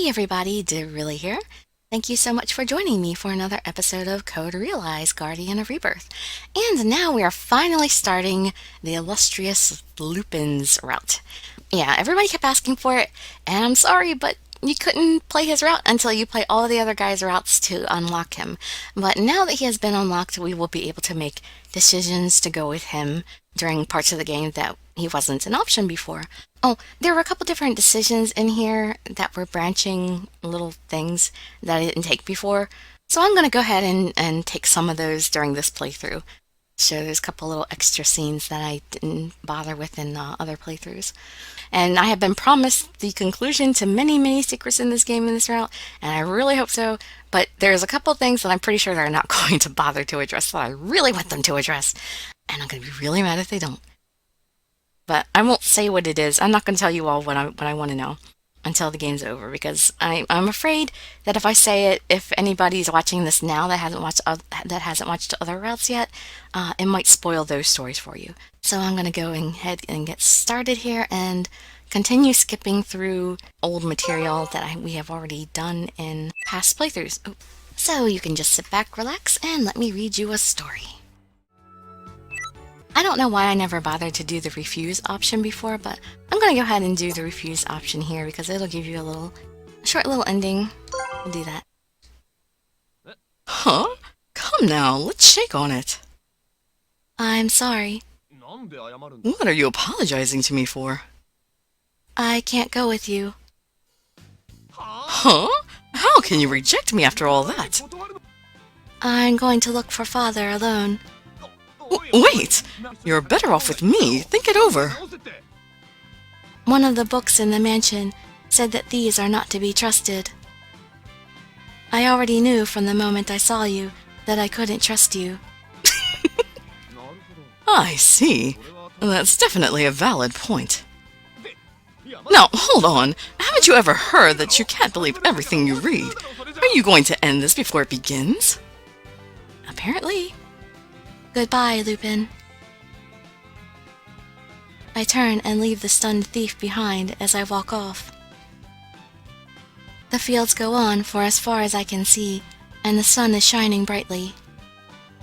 Hey everybody, Dirili here. Thank you so much for joining me for another episode of Code Realize, Guardian of Rebirth. And now we are finally starting the illustrious Lupin's route. Yeah, everybody kept asking for it, and I'm sorry, but you couldn't play his route until you play all the other guys' routes to unlock him. But now that he has been unlocked, we will be able to make decisions to go with him during parts of the game that he wasn't an option before. Oh, there were a couple different decisions in here that were branching little things that I didn't take before. So I'm going to go ahead and take some of those during this playthrough. So there's a couple little extra scenes that I didn't bother with in other playthroughs. And I have been promised the conclusion to many, many secrets in this game in this route, and I really hope so. But there's a couple things that I'm pretty sure they're not going to bother to address that I really want them to address. And I'm going to be really mad if they don't. But I won't say what it is. I'm not going to tell you all what I want to know until the game's over, because I'm afraid that if I say it, if anybody's watching this now that hasn't watched other routes yet, it might spoil those stories for you. So I'm going to go ahead and get started here and continue skipping through old material that we have already done in past playthroughs. Oh. So you can just sit back, relax, and let me read you a story. I don't know why I never bothered to do the refuse option before, but I'm going to go ahead and do the refuse option here because it'll give you a short little ending. We'll do that. Huh? Come now, let's shake on it. I'm sorry. What are you apologizing to me for? I can't go with you. Huh? How can you reject me after all that? I'm going to look for Father alone. Wait! You're better off with me. Think it over. One of the books in the mansion said that these are not to be trusted. I already knew from the moment I saw you that I couldn't trust you. I see. That's definitely a valid point. Now, hold on. Haven't you ever heard that you can't believe everything you read? Are you going to end this before it begins? Apparently. Goodbye, Lupin. I turn and leave the stunned thief behind as I walk off. The fields go on for as far as I can see, and the sun is shining brightly.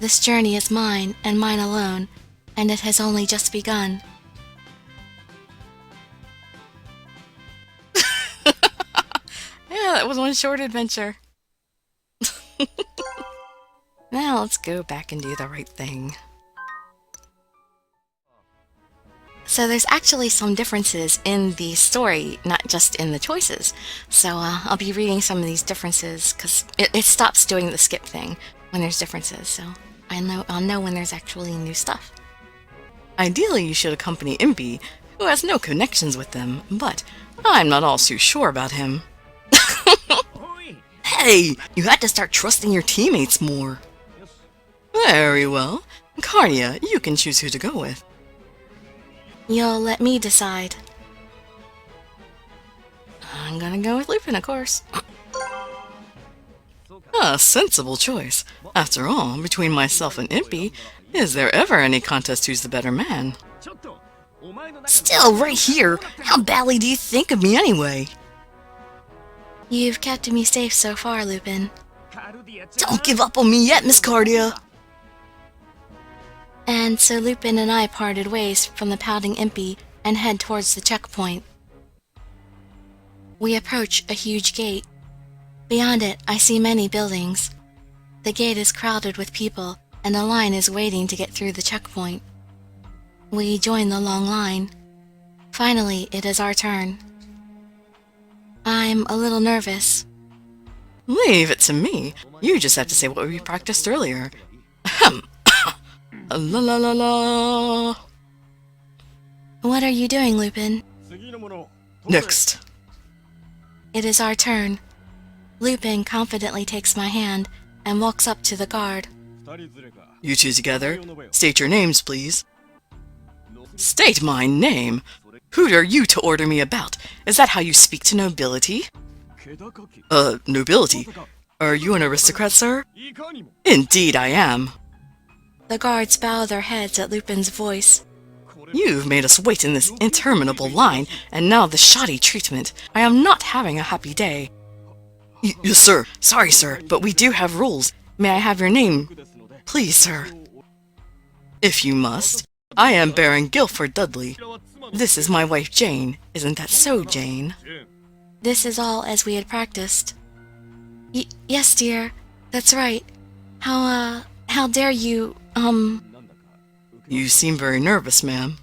This journey is mine and mine alone, and it has only just begun. Yeah, that was one short adventure. Now let's go back and do the right thing. So there's actually some differences in the story, not just in the choices. So I'll be reading some of these differences because it stops doing the skip thing when there's differences. So I'll know when there's actually new stuff. Ideally, you should accompany Impy, who has no connections with them, but I'm not all too sure about him. Hey, you had to start trusting your teammates more. Very well. Cardia, you can choose who to go with. You'll let me decide. I'm gonna go with Lupin, of course. A sensible choice. After all, between myself and Impy, is there ever any contest who's the better man? Still right here! How badly do you think of me anyway? You've kept me safe so far, Lupin. Don't give up on me yet, Miss Cardia! And so Lupin and I parted ways from the pouting Impy and head towards the checkpoint. We approach a huge gate. Beyond it, I see many buildings. The gate is crowded with people, and a line is waiting to get through the checkpoint. We join the long line. Finally, it is our turn. I'm a little nervous. Leave it to me. You just have to say what we practiced earlier. Ahem. La la la la. What are you doing, Lupin? Next. It is our turn. Lupin confidently takes my hand and walks up to the guard. You two together. State your names, please. State my name? Who are you to order me about? Is that how you speak to nobility? Nobility? Are you an aristocrat, sir? Indeed I am. The guards bow their heads at Lupin's voice. You've made us wait in this interminable line, and now this shoddy treatment. I am not having a happy day. Yes, sir. Sorry, sir, but we do have rules. May I have your name? Please, sir. If you must. I am Baron Guilford Dudley. This is my wife, Jane. Isn't that so, Jane? This is all as we had practiced. Yes, dear. That's right. How dare you, You seem very nervous, ma'am.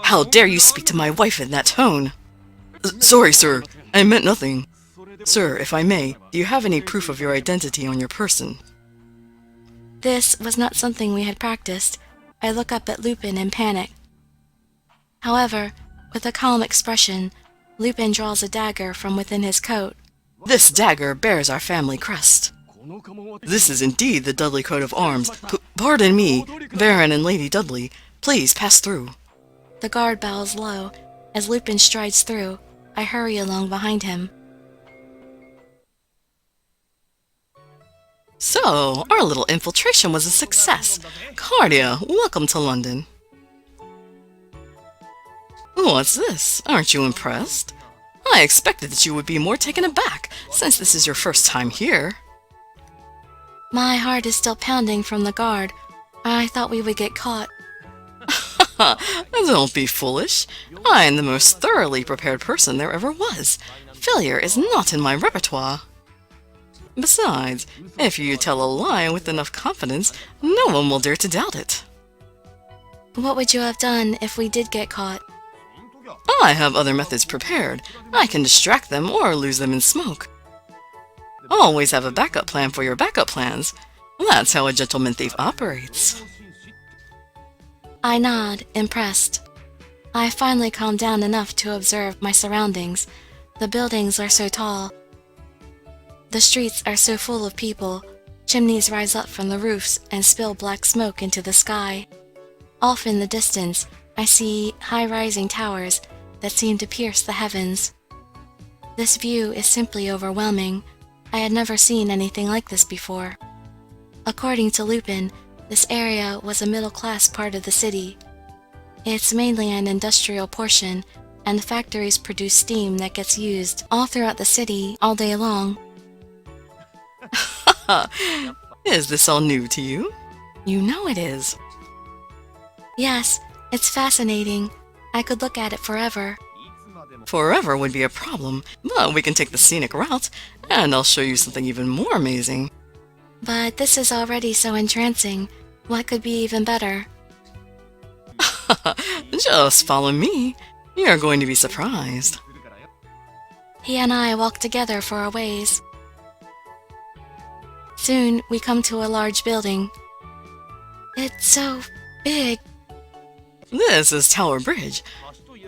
How dare you speak to my wife in that tone? Sorry, sir. I meant nothing. Sir, if I may, do you have any proof of your identity on your person? This was not something we had practiced. I look up at Lupin in panic. However, with a calm expression, Lupin draws a dagger from within his coat. This dagger bears our family crest. This is indeed the Dudley coat of arms. Pardon me, Baron and Lady Dudley. Please pass through. The guard bows low. As Lupin strides through, I hurry along behind him. So, our little infiltration was a success. Cardia, welcome to London. What's this? Aren't you impressed? I expected that you would be more taken aback, since this is your first time here. My heart is still pounding from the guard. I thought we would get caught. Don't be foolish. I am the most thoroughly prepared person there ever was. Failure is not in my repertoire. Besides, if you tell a lie with enough confidence, no one will dare to doubt it. What would you have done if we did get caught? I have other methods prepared. I can distract them or lose them in smoke. Always have a backup plan for your backup plans. That's how a gentleman thief operates. I nod, impressed. I finally calm down enough to observe my surroundings. The buildings are so tall. The streets are so full of people. Chimneys rise up from the roofs and spill black smoke into the sky. Off in the distance, I see high-rising towers that seem to pierce the heavens. This view is simply overwhelming. I had never seen anything like this before. According to Lupin, this area was a middle-class part of the city. It's mainly an industrial portion, and the factories produce steam that gets used all throughout the city all day long. Is this all new to you? You know it is. Yes, it's fascinating. I could look at it forever. Forever would be a problem, but we can take the scenic route, and I'll show you something even more amazing. But this is already so entrancing. What could be even better? Just follow me. You're going to be surprised. He and I walk together for a ways. Soon, we come to a large building. It's so big. This is Tower Bridge.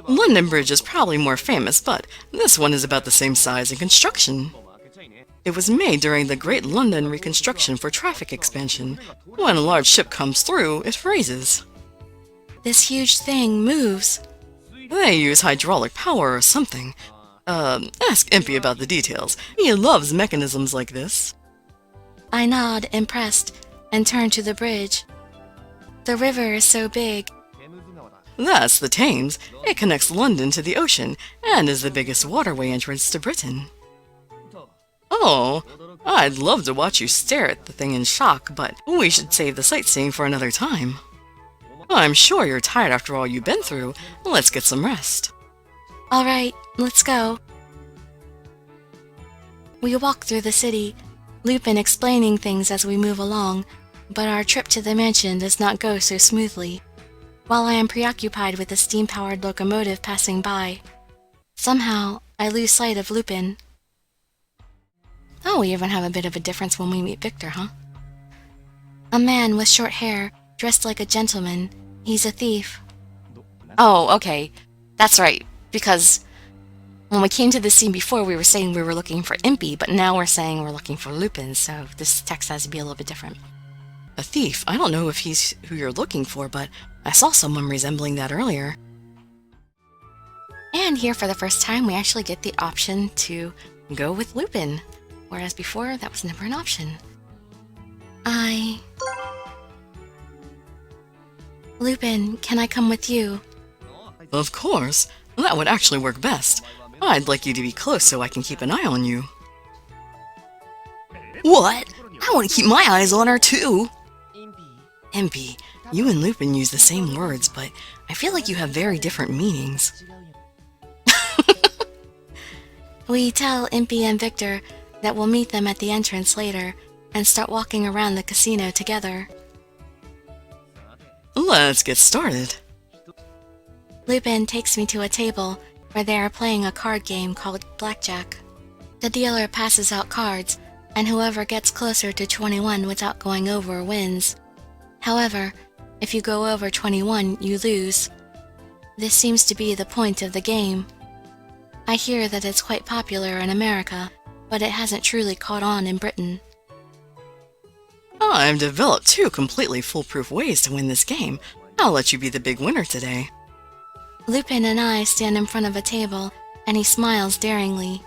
London Bridge is probably more famous, but this one is about the same size and construction. It was made during the Great London Reconstruction for traffic expansion. When a large ship comes through, it raises. This huge thing moves. They use hydraulic power or something. Ask Impy about the details. He loves mechanisms like this. I nod, impressed, and turn to the bridge. The river is so big. That's the Thames. It connects London to the ocean, and is the biggest waterway entrance to Britain. Oh, I'd love to watch you stare at the thing in shock, but we should save the sightseeing for another time. I'm sure you're tired after all you've been through. Let's get some rest. All right, let's go. We walk through the city, Lupin explaining things as we move along, but our trip to the mansion does not go so smoothly. While I am preoccupied with the steam-powered locomotive passing by, somehow I lose sight of Lupin. Oh, we even have a bit of a difference when we meet Victor, huh? A man with short hair, dressed like a gentleman. He's a thief. Oh, okay. That's right, because when we came to this scene before, we were saying we were looking for Impy, but now we're saying we're looking for Lupin, so this text has to be a little bit different. A thief? I don't know if he's who you're looking for, but I saw someone resembling that earlier. And here, for the first time, we actually get the option to go with Lupin, whereas before, that was never an option. Lupin, can I come with you? Of course. That would actually work best. I'd like you to be close so I can keep an eye on you. What? I want to keep my eyes on her too. Impy, you and Lupin use the same words, but I feel like you have very different meanings. We tell Impy and Victor that we'll meet them at the entrance later and start walking around the casino together. Let's get started. Lupin takes me to a table where they are playing a card game called blackjack. The dealer passes out cards, and whoever gets closer to 21 without going over wins. However, if you go over 21, you lose. This seems to be the point of the game. I hear that it's quite popular in America, but it hasn't truly caught on in Britain. I've developed 2 completely foolproof ways to win this game. I'll let you be the big winner today. Lupin and I stand in front of a table, and he smiles daringly.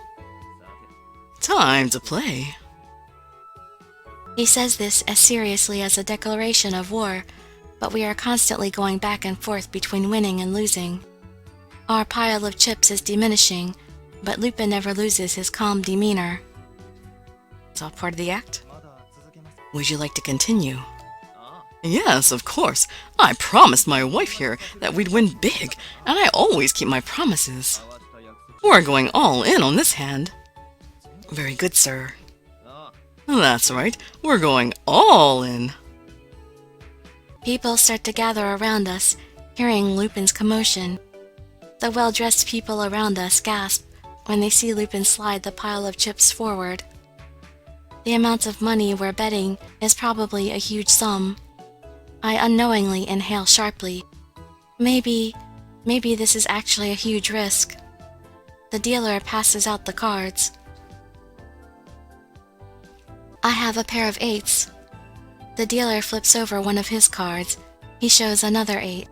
Time to play. He says this as seriously as a declaration of war, but we are constantly going back and forth between winning and losing. Our pile of chips is diminishing, but Lupin never loses his calm demeanor. It's all part of the act. Would you like to continue? Yes, of course. I promised my wife here that we'd win big, and I always keep my promises. We're going all in on this hand. Very good, sir. That's right. We're going all in. People start to gather around us, hearing Lupin's commotion. The well-dressed people around us gasp when they see Lupin slide the pile of chips forward. The amount of money we're betting is probably a huge sum. I unknowingly inhale sharply. Maybe this is actually a huge risk. The dealer passes out the cards. I have a pair of 8s. The dealer flips over one of his cards. He shows another 8.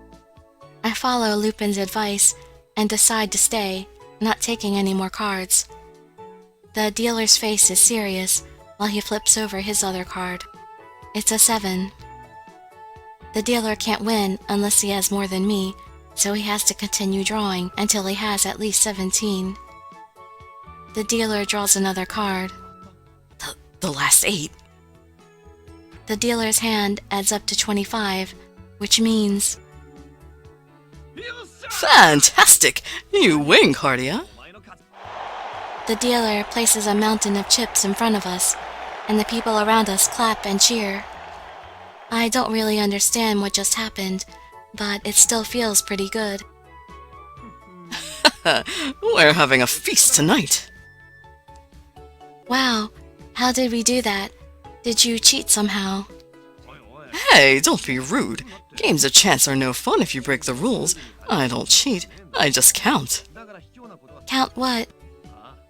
I follow Lupin's advice and decide to stay, not taking any more cards. The dealer's face is serious while he flips over his other card. It's a 7. The dealer can't win unless he has more than me, so he has to continue drawing until he has at least 17. The dealer draws another card. The last 8. The dealer's hand adds up to 25, which means... Fantastic! You win, Cardia. The dealer places a mountain of chips in front of us, and the people around us clap and cheer. I don't really understand what just happened, but it still feels pretty good. We're having a feast tonight. Wow, how did we do that? Did you cheat somehow? Hey, don't be rude. Games of chance are no fun if you break the rules. I don't cheat, I just count. Count what?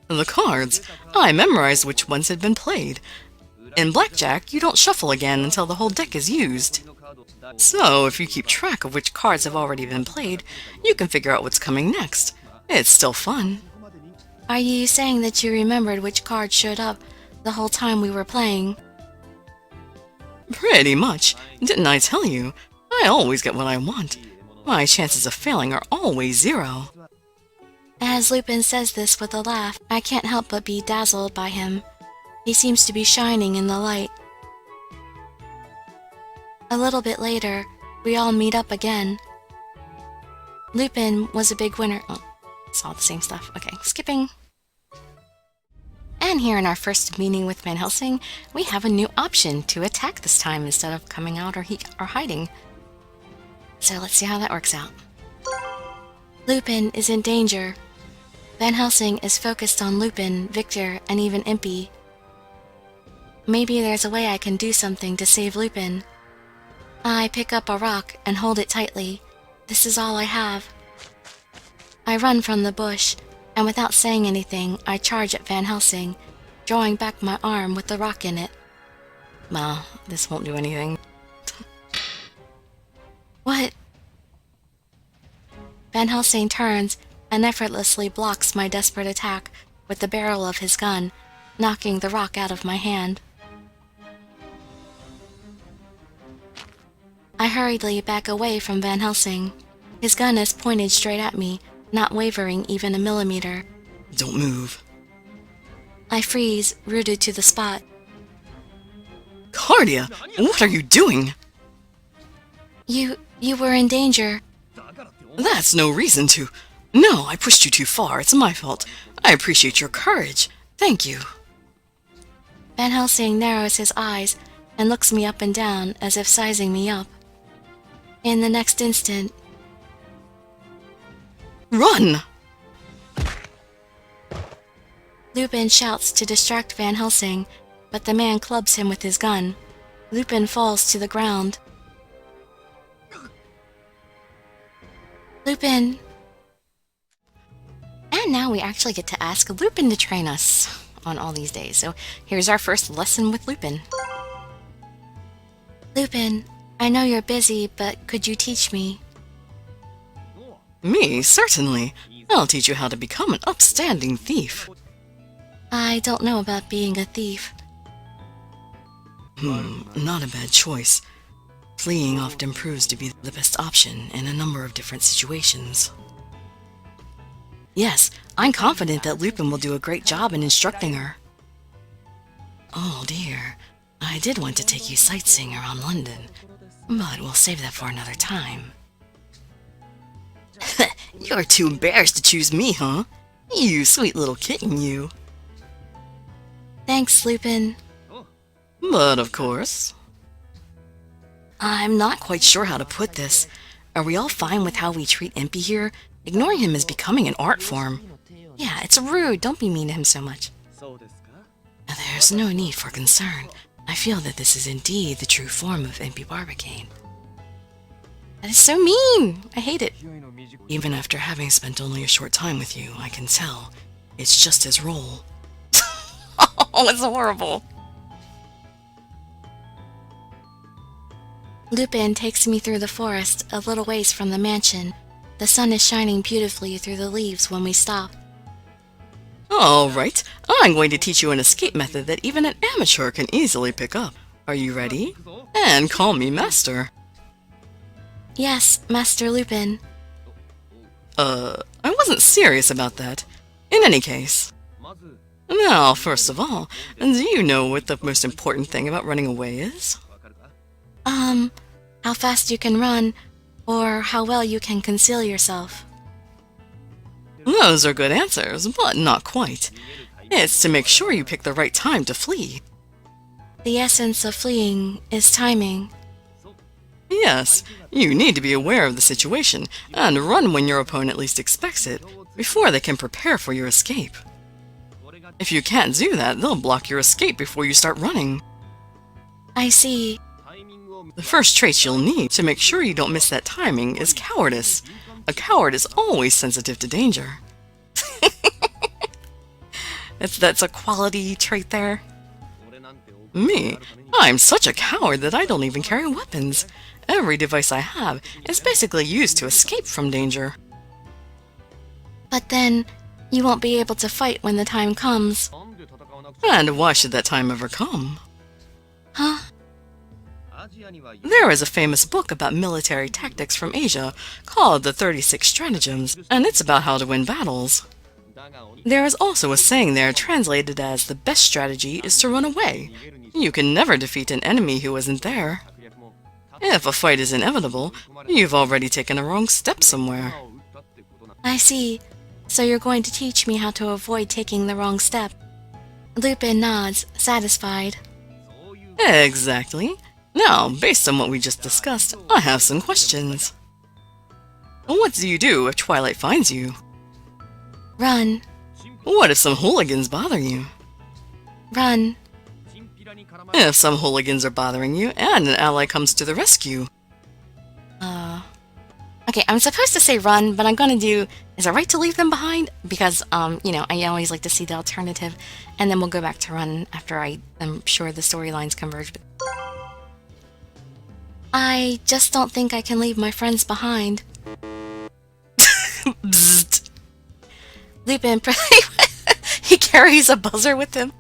The cards. I memorized which ones had been played. In blackjack, you don't shuffle again until the whole deck is used. So, if you keep track of which cards have already been played, you can figure out what's coming next. It's still fun. Are you saying that you remembered which card showed up the whole time we were playing? Pretty much. Didn't I tell you? I always get what I want. My chances of failing are always 0. As Lupin says this with a laugh, I can't help but be dazzled by him. He seems to be shining in the light. A little bit later, we all meet up again. Lupin was a big winner. Oh, it's all the same stuff. Okay, skipping. And here in our first meeting with Van Helsing, we have a new option to attack this time instead of coming out or hiding. So let's see how that works out. Lupin is in danger. Van Helsing is focused on Lupin, Victor, and even Impy. Maybe there's a way I can do something to save Lupin. I pick up a rock and hold it tightly. This is all I have. I run from the bush, and without saying anything, I charge at Van Helsing, drawing back my arm with the rock in it. Well, this won't do anything. What? Van Helsing turns and effortlessly blocks my desperate attack with the barrel of his gun, knocking the rock out of my hand. I hurriedly back away from Van Helsing. His gun is pointed straight at me, not wavering even a millimeter. Don't move. I freeze, rooted to the spot. Hardia, what are you doing? You were in danger. That's no reason to... No, I pushed you too far. It's my fault. I appreciate your courage. Thank you. Van Helsing narrows his eyes and looks me up and down as if sizing me up. In the next instant... Run! Lupin shouts to distract Van Helsing, but the man clubs him with his gun. Lupin falls to the ground. Lupin! And now we actually get to ask Lupin to train us on all these days. So here's our first lesson with Lupin. Lupin, I know you're busy, but could you teach me? Me? Certainly. I'll teach you how to become an upstanding thief. I don't know about being a thief. Not a bad choice. Fleeing often proves to be the best option in a number of different situations. Yes, I'm confident that Lupin will do a great job in instructing her. Oh dear, I did want to take you sightseeing around London, but we'll save that for another time. You're too embarrassed to choose me, huh? You sweet little kitten, you. Thanks, Lupin. But of course. I'm not quite sure how to put this. Are we all fine with how we treat Impy here? Ignoring him is becoming an art form. Yeah, it's rude. Don't be mean to him so much. There's no need for concern. I feel that this is indeed the true form of Impy Barbicane. That is so mean! I hate it. Even after having spent only a short time with you, I can tell. It's just his role. Oh, it's horrible. Lupin takes me through the forest a little ways from the mansion. The sun is shining beautifully through the leaves when we stop. All right, I'm going to teach you an escape method that even an amateur can easily pick up. Are you ready? And call me Master. Yes, Master Lupin. I wasn't serious about that. In any case. Now, first of all, do you know what the most important thing about running away is? How fast you can run, or how well you can conceal yourself. Those are good answers, but not quite. It's to make sure you pick the right time to flee. The essence of fleeing is timing. Yes, you need to be aware of the situation and run when your opponent least expects it, before they can prepare for your escape. If you can't do that, they'll block your escape before you start running. I see. The first trait you'll need to make sure you don't miss that timing is cowardice. A coward is always sensitive to danger. That's a quality trait there. Me? I'm such a coward that I don't even carry weapons. Every device I have is basically used to escape from danger. But then, you won't be able to fight when the time comes. And why should that time ever come? Huh? There is a famous book about military tactics from Asia called The 36 Stratagems, and it's about how to win battles. There is also a saying there translated as the best strategy is to run away. You can never defeat an enemy who isn't there. If a fight is inevitable, you've already taken a wrong step somewhere. I see. So you're going to teach me how to avoid taking the wrong step. Lupin nods, satisfied. Exactly. Now, based on what we just discussed, I have some questions. What do you do if Twilight finds you? Run. What if some hooligans bother you? Run. If some hooligans are bothering you and an ally comes to the rescue? Okay, I'm supposed to say run, but I'm gonna do, is it right to leave them behind? Because, you know, I always like to see the alternative, and then we'll go back to run after I'm sure the storylines converge. I just don't think I can leave my friends behind. Bzzzt. Lupin, he carries a buzzer with him.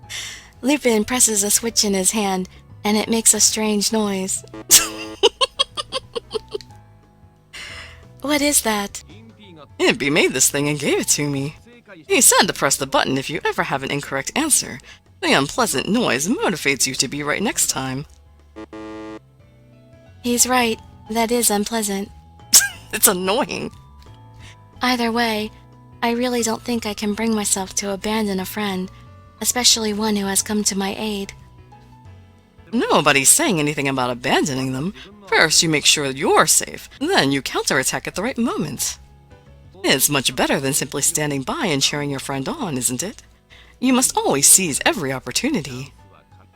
Lupin presses a switch in his hand, and it makes a strange noise. What is that? Impy made this thing and gave it to me. He said to press the button if you ever have an incorrect answer. The unpleasant noise motivates you to be right next time. He's right. That is unpleasant. It's annoying. Either way, I really don't think I can bring myself to abandon a friend, especially one who has come to my aid. Nobody's saying anything about abandoning them. First, you make sure you're safe, then you counterattack at the right moment. It's much better than simply standing by and cheering your friend on, isn't it? You must always seize every opportunity.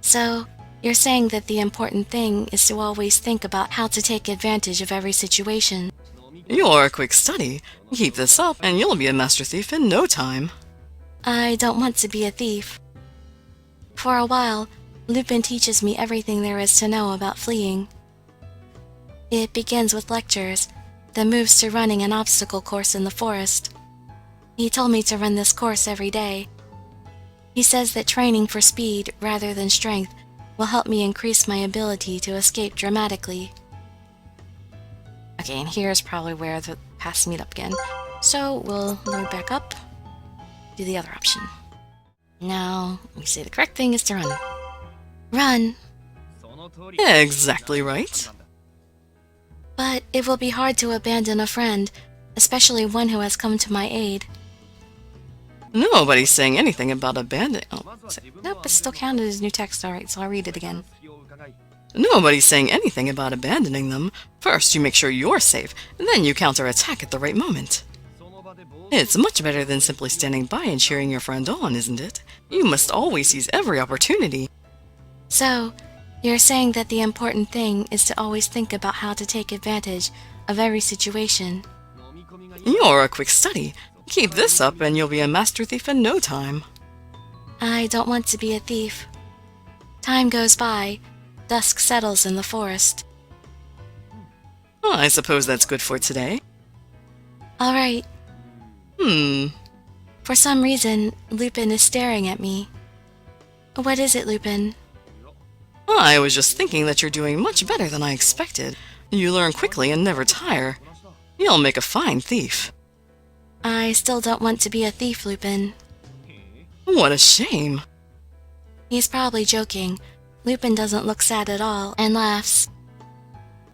So, you're saying that the important thing is to always think about how to take advantage of every situation. You're a quick study. Keep this up and you'll be a master thief in no time. I don't want to be a thief. For a while, Lupin teaches me everything there is to know about fleeing. It begins with lectures, then moves to running an obstacle course in the forest. He told me to run this course every day. He says that training for speed rather than strength will help me increase my ability to escape dramatically. Okay, and here's probably where the paths meet up again. So we'll load back up, do the other option. Now, we say the correct thing is to run. Run! Exactly right. But it will be hard to abandon a friend, especially one who has come to my aid. Nobody's saying anything about abandoning. Nope, it's still counted as new text. Alright, so I'll read it again. Nobody's saying anything about abandoning them. First, you make sure you're safe, then you counterattack at the right moment. It's much better than simply standing by and cheering your friend on, isn't it? You must always seize every opportunity. So, you're saying that the important thing is to always think about how to take advantage of every situation. You're a quick study. Keep this up and you'll be a master thief in no time. I don't want to be a thief. Time goes by. Dusk settles in the forest. I suppose that's good for today. Alright. Hmm. For some reason, Lupin is staring at me. What is it, Lupin? I was just thinking that you're doing much better than I expected. You learn quickly and never tire. You'll make a fine thief. I still don't want to be a thief, Lupin. What a shame. He's probably joking. Lupin doesn't look sad at all and laughs.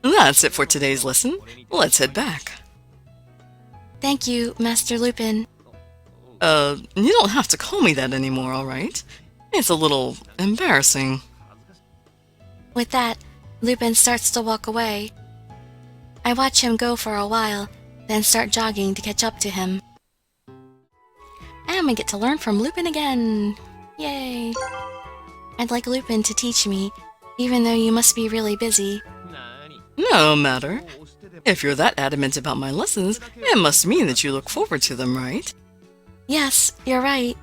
That's it for today's lesson. Let's head back. Thank you, Master Lupin. You don't have to call me that anymore, alright? It's a little embarrassing. With that, Lupin starts to walk away. I watch him go for a while, then start jogging to catch up to him. And we get to learn from Lupin again! Yay! I'd like Lupin to teach me, even though you must be really busy. No matter. If you're that adamant about my lessons, it must mean that you look forward to them, right? Yes, you're right.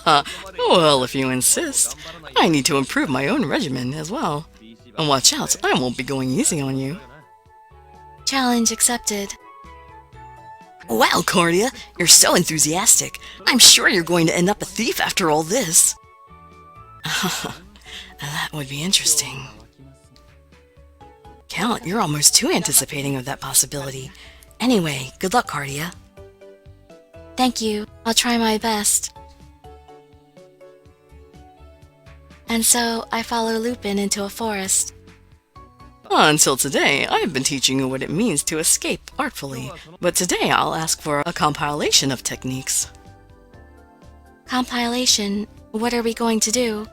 Well, if you insist. I need to improve my own regimen as well. And watch out, I won't be going easy on you. Challenge accepted. Wow, Cardia, you're so enthusiastic. I'm sure you're going to end up a thief after all this. That would be interesting. Count, you're almost too anticipating of that possibility. Anyway, good luck, Cardia. Thank you. I'll try my best. And so, I follow Lupin into a forest. Until today, I've been teaching you what it means to escape artfully, but today I'll ask for a compilation of techniques. Compilation? What are we going to do?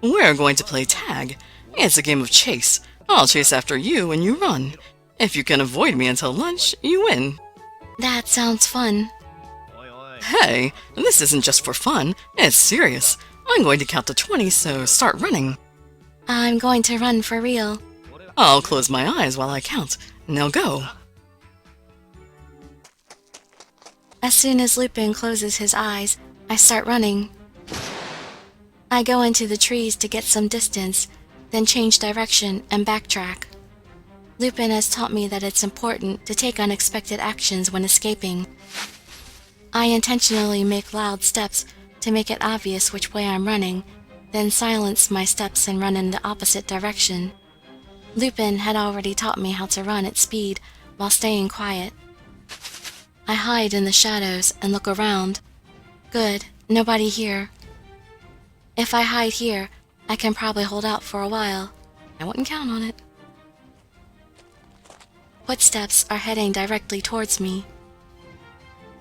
We're going to play tag. It's a game of chase. I'll chase after you and you run. If you can avoid me until lunch, you win. That sounds fun. Hey, this isn't just for fun, it's serious. I'm going to count to 20, so start running. I'm going to run for real. I'll close my eyes while I count. Now go. As soon as Lupin closes his eyes, I start running. I go into the trees to get some distance, then change direction and backtrack. Lupin has taught me that it's important to take unexpected actions when escaping. I intentionally make loud steps to make it obvious which way I'm running, then silence my steps and run in the opposite direction. Lupin had already taught me how to run at speed while staying quiet. I hide in the shadows and look around. Good, nobody here. If I hide here, I can probably hold out for a while. I wouldn't count on it. Footsteps are heading directly towards me.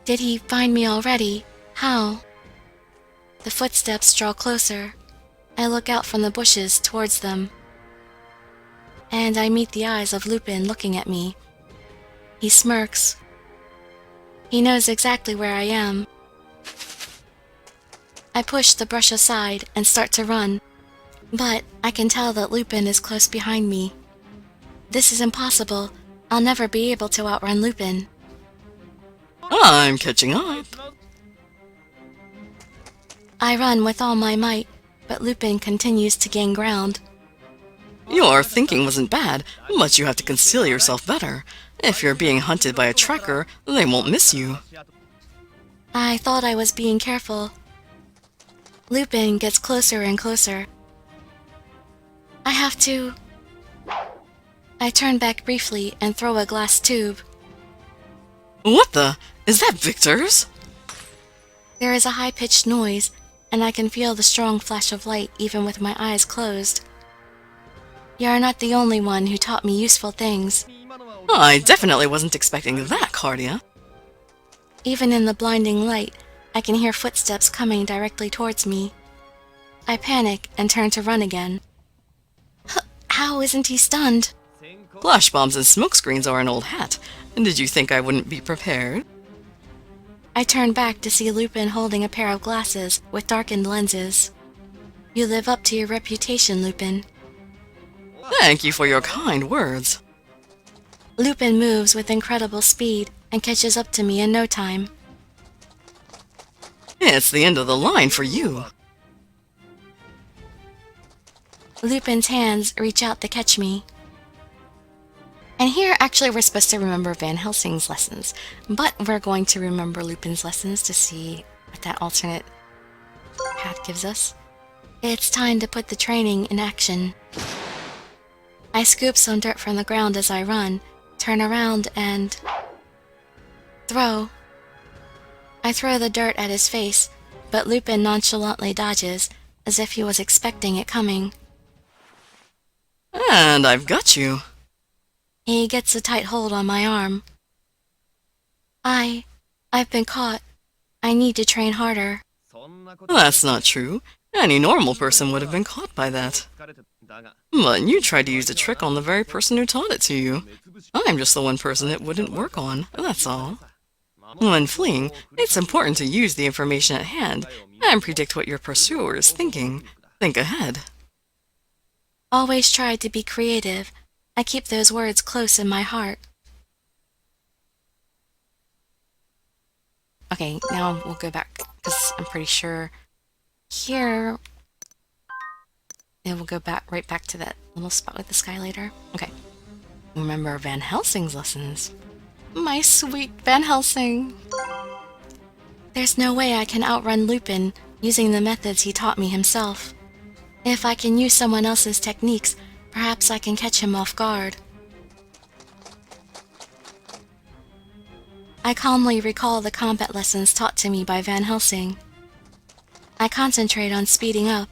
Did he find me already? How? The footsteps draw closer. I look out from the bushes towards them. And I meet the eyes of Lupin looking at me. He smirks. He knows exactly where I am. I push the brush aside and start to run, but I can tell that Lupin is close behind me. This is impossible. I'll never be able to outrun Lupin. I'm catching up. I run with all my might, but Lupin continues to gain ground. Your thinking wasn't bad, but you have to conceal yourself better. If you're being hunted by a tracker, they won't miss you. I thought I was being careful. Lupin gets closer and closer. I have to... I turn back briefly and throw a glass tube. What the? Is that Victor's? There is a high-pitched noise, and I can feel the strong flash of light even with my eyes closed. You are not the only one who taught me useful things. I definitely wasn't expecting that, Cardia. Even in the blinding light, I can hear footsteps coming directly towards me. I panic and turn to run again. How isn't he stunned? Flash bombs and smokescreens are an old hat. Did you think I wouldn't be prepared? I turn back to see Lupin holding a pair of glasses with darkened lenses. You live up to your reputation, Lupin. Thank you for your kind words. Lupin moves with incredible speed and catches up to me in no time. It's the end of the line for you. Lupin's hands reach out to catch me. And here, actually, we're supposed to remember Van Helsing's lessons, but we're going to remember Lupin's lessons to see what that alternate path gives us. It's time to put the training in action. I scoop some dirt from the ground as I run, turn around, and... throw. I throw the dirt at his face, but Lupin nonchalantly dodges, as if he was expecting it coming. And I've got you. He gets a tight hold on my arm. I've been caught. I need to train harder. That's not true. Any normal person would have been caught by that. But you tried to use the trick on the very person who taught it to you. I'm just the one person it wouldn't work on, that's all. When fleeing, it's important to use the information at hand and predict what your pursuer is thinking. Think ahead. Always try to be creative. I keep those words close in my heart. Okay, now we'll go back, because I'm pretty sure here it will go back right back to that little spot with the skylighter. Okay. Remember Van Helsing's lessons. My sweet Van Helsing! There's no way I can outrun Lupin using the methods he taught me himself. If I can use someone else's techniques, perhaps I can catch him off guard. I calmly recall the combat lessons taught to me by Van Helsing. I concentrate on speeding up,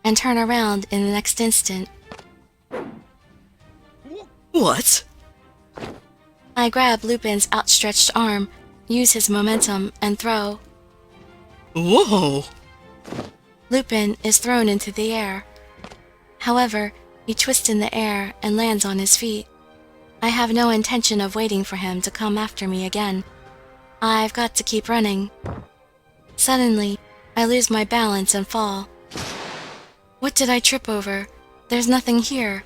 and turn around in the next instant. What? I grab Lupin's outstretched arm, use his momentum, and throw. Whoa! Lupin is thrown into the air. However, he twists in the air and lands on his feet. I have no intention of waiting for him to come after me again. I've got to keep running. Suddenly, I lose my balance and fall. What did I trip over? There's nothing here.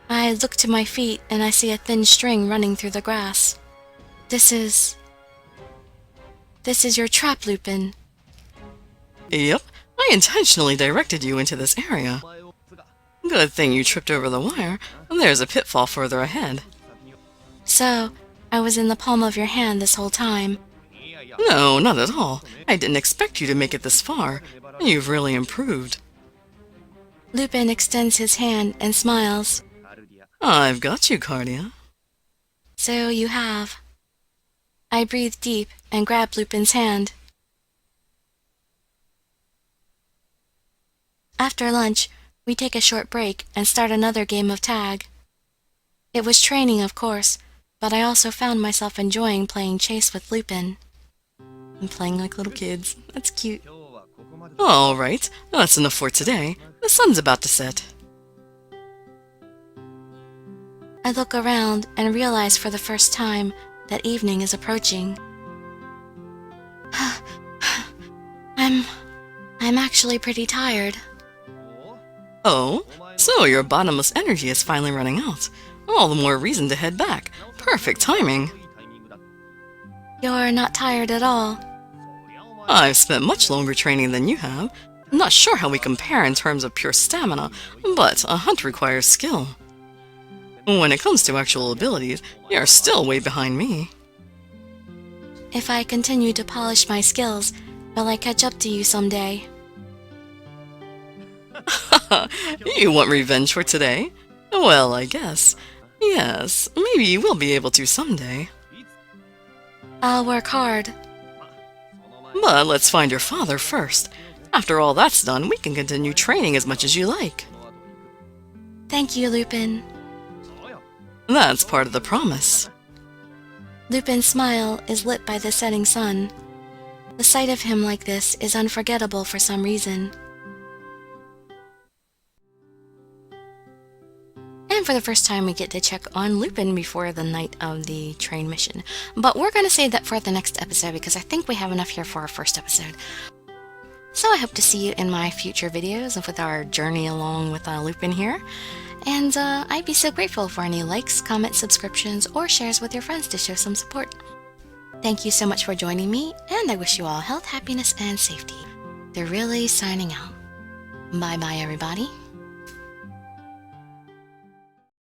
I look to my feet and I see a thin string running through the grass. This is your trap, Lupin. Yep, I intentionally directed you into this area. Good thing you tripped over the wire. There's a pitfall further ahead. So, I was in the palm of your hand this whole time. No, not at all. I didn't expect you to make it this far. You've really improved. Lupin extends his hand and smiles. I've got you, Cardia. So you have. I breathe deep and grab Lupin's hand. After lunch, we take a short break and start another game of tag. It was training, of course, but I also found myself enjoying playing chase with Lupin. And playing like little kids. That's cute. All right, that's enough for today. The sun's about to set. I look around and realize for the first time that evening is approaching. I'm actually pretty tired. Oh, so your bottomless energy is finally running out. All the more reason to head back. Perfect timing. You're not tired at all. I've spent much longer training than you have. I'm not sure how we compare in terms of pure stamina, but a hunt requires skill. When it comes to actual abilities, you're still way behind me. If I continue to polish my skills, will I catch up to you someday? You want revenge for today? Well, I guess. Yes, maybe you will be able to someday. I'll work hard. But let's find your father first. After all that's done, we can continue training as much as you like. Thank you, Lupin. That's part of the promise. Lupin's smile is lit by the setting sun. The sight of him like this is unforgettable for some reason. And for the first time, we get to check on Lupin before the night of the train mission. But we're going to save that for the next episode because I think we have enough here for our first episode. So I hope to see you in my future videos and with our journey along with Lupin here. And I'd be so grateful for any likes, comments, subscriptions, or shares with your friends to show some support. Thank you so much for joining me, and I wish you all health, happiness, and safety. Dirili signing out. Bye-bye, everybody.